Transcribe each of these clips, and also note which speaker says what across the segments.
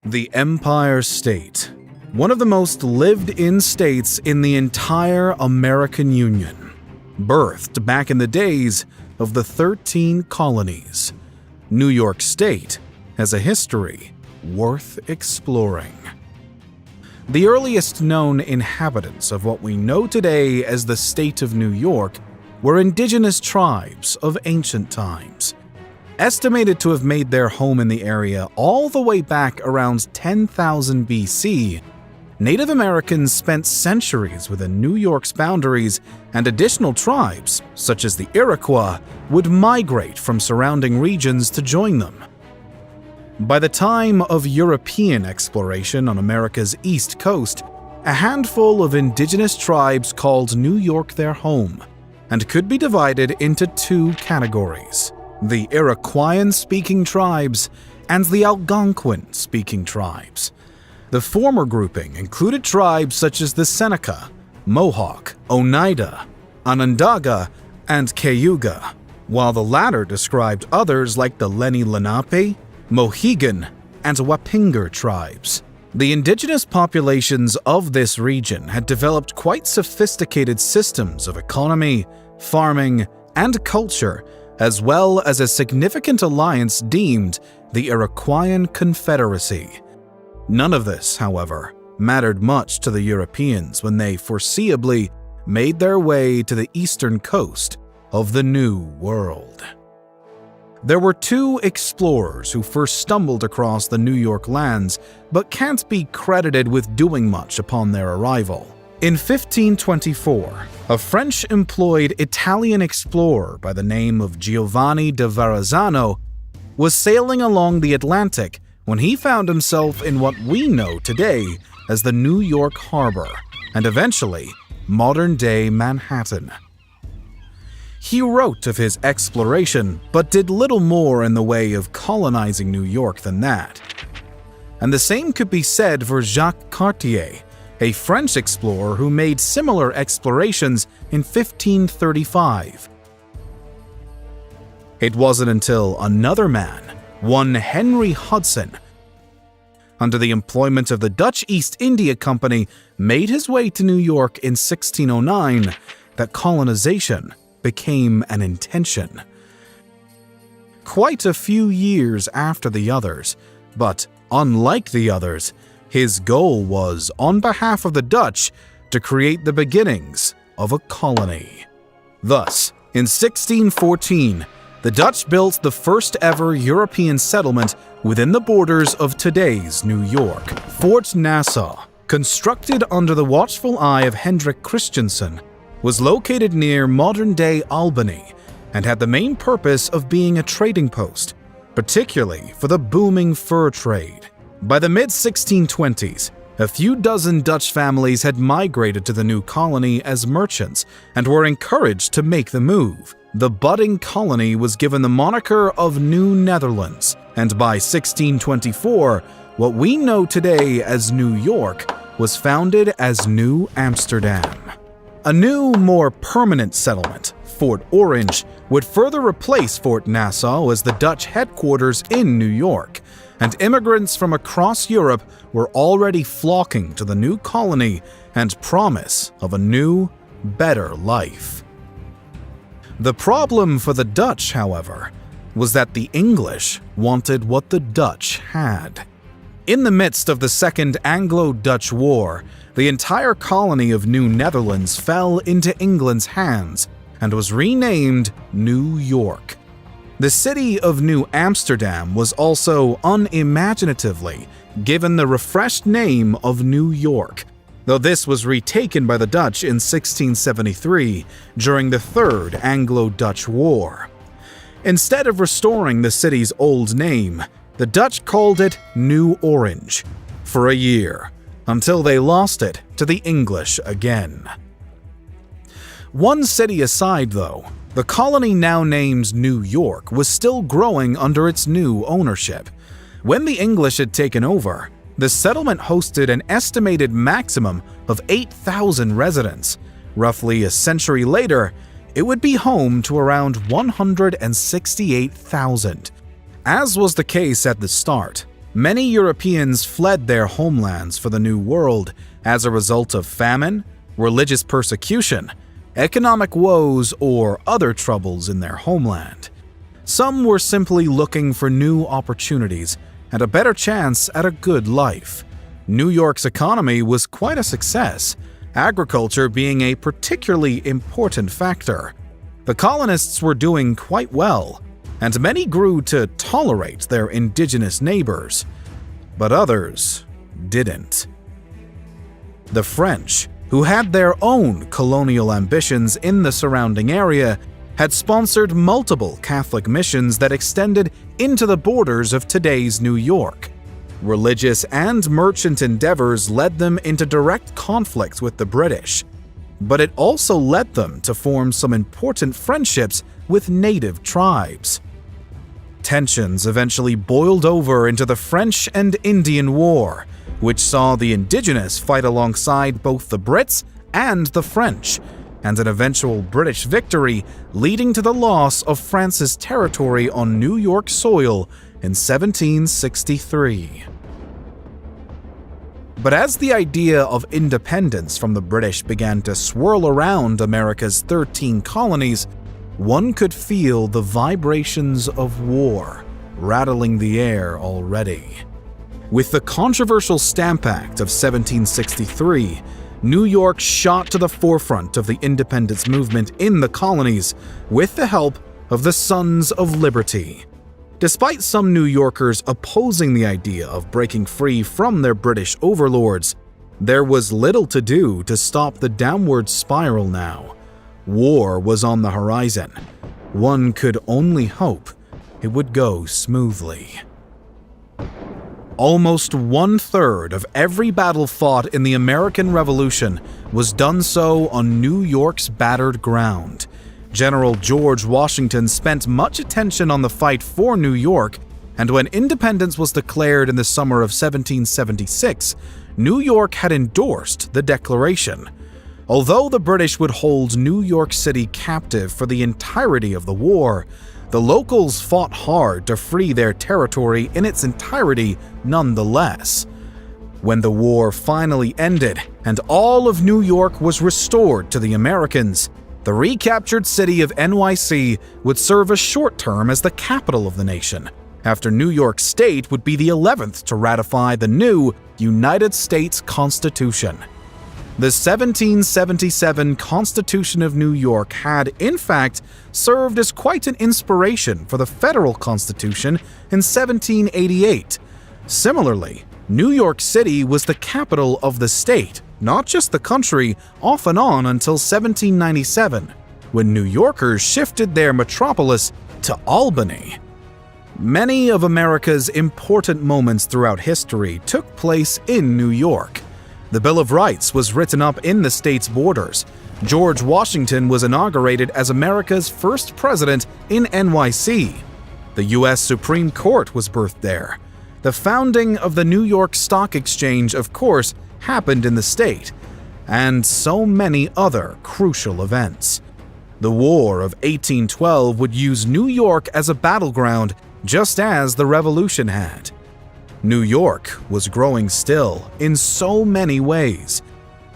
Speaker 1: The Empire State, one of the most lived-in states in the entire American Union, birthed back in the days of the 13 colonies. New York State has a history worth exploring. The earliest known inhabitants of what we know today as the state of New York were indigenous tribes of ancient times. Estimated to have made their home in the area all the way back around 10,000 BC, Native Americans spent centuries within New York's boundaries, and additional tribes, such as the Iroquois, would migrate from surrounding regions to join them. By the time of European exploration on America's East Coast, a handful of indigenous tribes called New York their home, and could be divided into two categories: the Iroquoian-speaking tribes and the Algonquin-speaking tribes. The former grouping included tribes such as the Seneca, Mohawk, Oneida, Onondaga, and Cayuga, while the latter described others like the Lenni Lenape, Mohegan, and Wappinger tribes. The indigenous populations of this region had developed quite sophisticated systems of economy, farming, and culture, as well as a significant alliance deemed the Iroquoian Confederacy. None of this, however, mattered much to the Europeans when they foreseeably made their way to the eastern coast of the New World. There were two explorers who first stumbled across the New York lands, but can't be credited with doing much upon their arrival. In 1524, a French-employed Italian explorer by the name of Giovanni da Verrazzano was sailing along the Atlantic when he found himself in what we know today as the New York Harbor, and eventually modern-day Manhattan. He wrote of his exploration, but did little more in the way of colonizing New York than that. And the same could be said for Jacques Cartier, a French explorer who made similar explorations in 1535. It wasn't until another man, one Henry Hudson, under the employment of the Dutch East India Company, made his way to New York in 1609 that colonization became an intention. Quite a few years after the others, but unlike the others, his goal was, on behalf of the Dutch, to create the beginnings of a colony. Thus, in 1614, the Dutch built the first ever European settlement within the borders of today's New York. Fort Nassau, constructed under the watchful eye of Hendrik Christiansen, was located near modern-day Albany and had the main purpose of being a trading post, particularly for the booming fur trade. By the mid-1620s, a few dozen Dutch families had migrated to the new colony as merchants and were encouraged to make the move. The budding colony was given the moniker of New Netherlands, and by 1624, what we know today as New York was founded as New Amsterdam. A new, more permanent settlement, Fort Orange, would further replace Fort Nassau as the Dutch headquarters in New York, and immigrants from across Europe were already flocking to the new colony and promise of a new, better life. The problem for the Dutch, however, was that the English wanted what the Dutch had. In the midst of the Second Anglo-Dutch War, the entire colony of New Netherlands fell into England's hands and was renamed New York. The city of New Amsterdam was also unimaginatively given the refreshed name of New York, though this was retaken by the Dutch in 1673 during the Third Anglo-Dutch War. Instead of restoring the city's old name, the Dutch called it New Orange for a year, until they lost it to the English again. One city aside, though, the colony now named New York was still growing under its new ownership. When the English had taken over, the settlement hosted an estimated maximum of 8,000 residents. Roughly a century later, it would be home to around 168,000. As was the case at the start, Many Europeans fled their homelands for the New World as a result of famine, religious persecution, economic woes, or other troubles in their homeland. Some were simply looking for new opportunities and a better chance at a good life. New York's economy was quite a success, agriculture being a particularly important factor. The colonists were doing quite well, and many grew to tolerate their indigenous neighbors, but others didn't. The French, who had their own colonial ambitions in the surrounding area, had sponsored multiple Catholic missions that extended into the borders of today's New York. Religious and merchant endeavors led them into direct conflict with the British, but it also led them to form some important friendships with native tribes. Tensions eventually boiled over into the French and Indian War, which saw the indigenous fight alongside both the Brits and the French, and an eventual British victory leading to the loss of France's territory on New York soil in 1763. But as the idea of independence from the British began to swirl around America's 13 colonies, one could feel the vibrations of war rattling the air already. With the controversial Stamp Act of 1763, New York shot to the forefront of the independence movement in the colonies with the help of the Sons of Liberty. Despite some New Yorkers opposing the idea of breaking free from their British overlords, there was little to do to stop the downward spiral now. War was on the horizon. One could only hope it would go smoothly. Almost 1/3 of every battle fought in the American Revolution was done so on New York's battered ground. General George Washington spent much attention on the fight for New York, and when independence was declared in the summer of 1776, New York had endorsed the Declaration. Although the British would hold New York City captive for the entirety of the war, the locals fought hard to free their territory in its entirety nonetheless. When the war finally ended and all of New York was restored to the Americans, the recaptured city of NYC would serve a short term as the capital of the nation, after New York State would be the 11th to ratify the new United States Constitution. The 1777 Constitution of New York had, in fact, served as quite an inspiration for the federal Constitution in 1788. Similarly, New York City was the capital of the state, not just the country, off and on until 1797, when New Yorkers shifted their metropolis to Albany. Many of America's important moments throughout history took place in New York. The Bill of Rights was written up in the state's borders. George Washington was inaugurated as America's first president in NYC. The U.S. Supreme Court was birthed there. The founding of the New York Stock Exchange, of course, happened in the state, and so many other crucial events. The War of 1812 would use New York as a battleground, just as the Revolution had. New York was growing still in so many ways.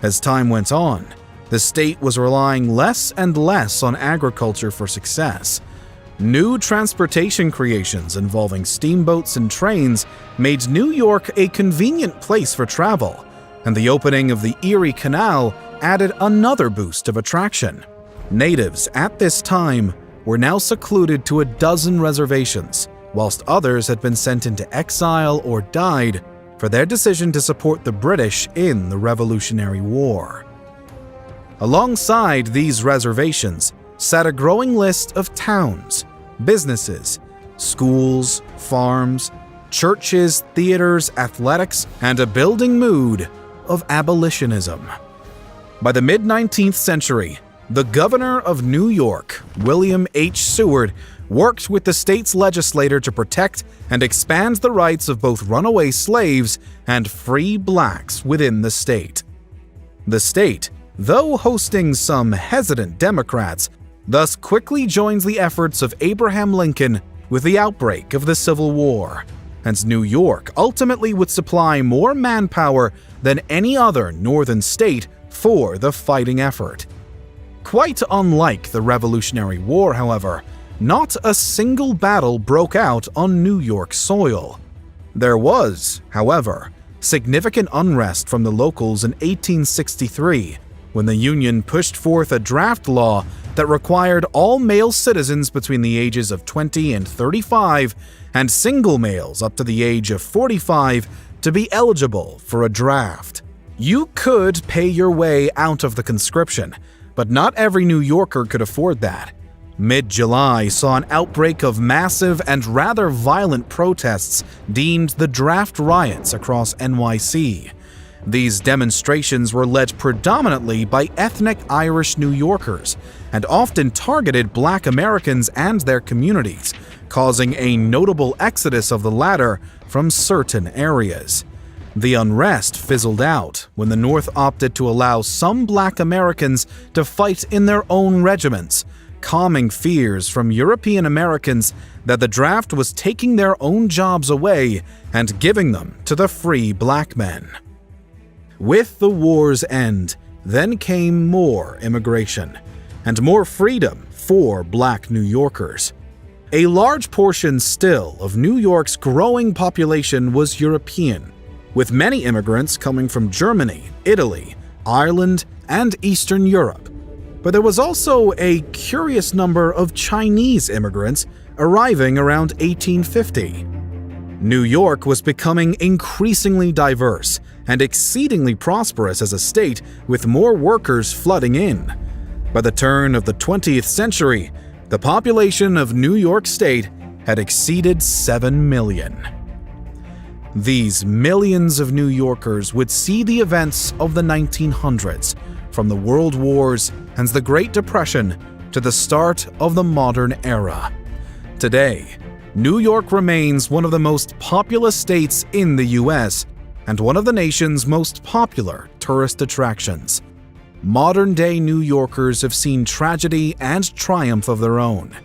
Speaker 1: As time went on, the state was relying less and less on agriculture for success. New transportation creations involving steamboats and trains made New York a convenient place for travel, and the opening of the Erie Canal added another boost of attraction. Natives at this time were now secluded to a dozen reservations, whilst others had been sent into exile or died for their decision to support the British in the Revolutionary War. Alongside these reservations sat a growing list of towns, businesses, schools, farms, churches, theaters, athletics, and a building mood of abolitionism. By the mid-19th century, the governor of New York, William H. Seward, worked with the state's legislature to protect and expand the rights of both runaway slaves and free blacks within the state. The state, though hosting some hesitant Democrats, thus quickly joins the efforts of Abraham Lincoln with the outbreak of the Civil War. and New York ultimately would supply more manpower than any other northern state for the fighting effort. Quite unlike the Revolutionary War, however, not a single battle broke out on New York soil. There was, however, significant unrest from the locals in 1863 when the Union pushed forth a draft law that required all male citizens between the ages of 20 and 35 and single males up to the age of 45 to be eligible for a draft. You could pay your way out of the conscription, but not every New Yorker could afford that. Mid-July saw an outbreak of massive and rather violent protests deemed the draft riots across NYC. These demonstrations were led predominantly by ethnic Irish New Yorkers and often targeted Black Americans and their communities, causing a notable exodus of the latter from certain areas. The unrest fizzled out when the North opted to allow some Black Americans to fight in their own regiments, calming fears from European Americans that the draft was taking their own jobs away and giving them to the free Black men. With the war's end, then came more immigration and more freedom for Black New Yorkers. A large portion still of New York's growing population was European, with many immigrants coming from Germany, Italy, Ireland, and Eastern Europe. But there was also a curious number of Chinese immigrants arriving around 1850. New York was becoming increasingly diverse and exceedingly prosperous as a state, with more workers flooding in. By the turn of the 20th century, the population of New York State had exceeded 7 million. These millions of New Yorkers would see the events of the 1900s, from the World Wars and the Great Depression to the start of the modern era. Today, New York remains one of the most populous states in the US and one of the nation's most popular tourist attractions. Modern-day New Yorkers have seen tragedy and triumph of their own,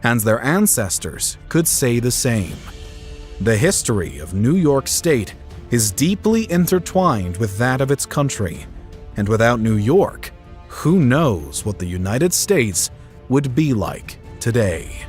Speaker 1: and their ancestors could say the same. The history of New York State is deeply intertwined with that of its country, and without New York, who knows what the United States would be like today.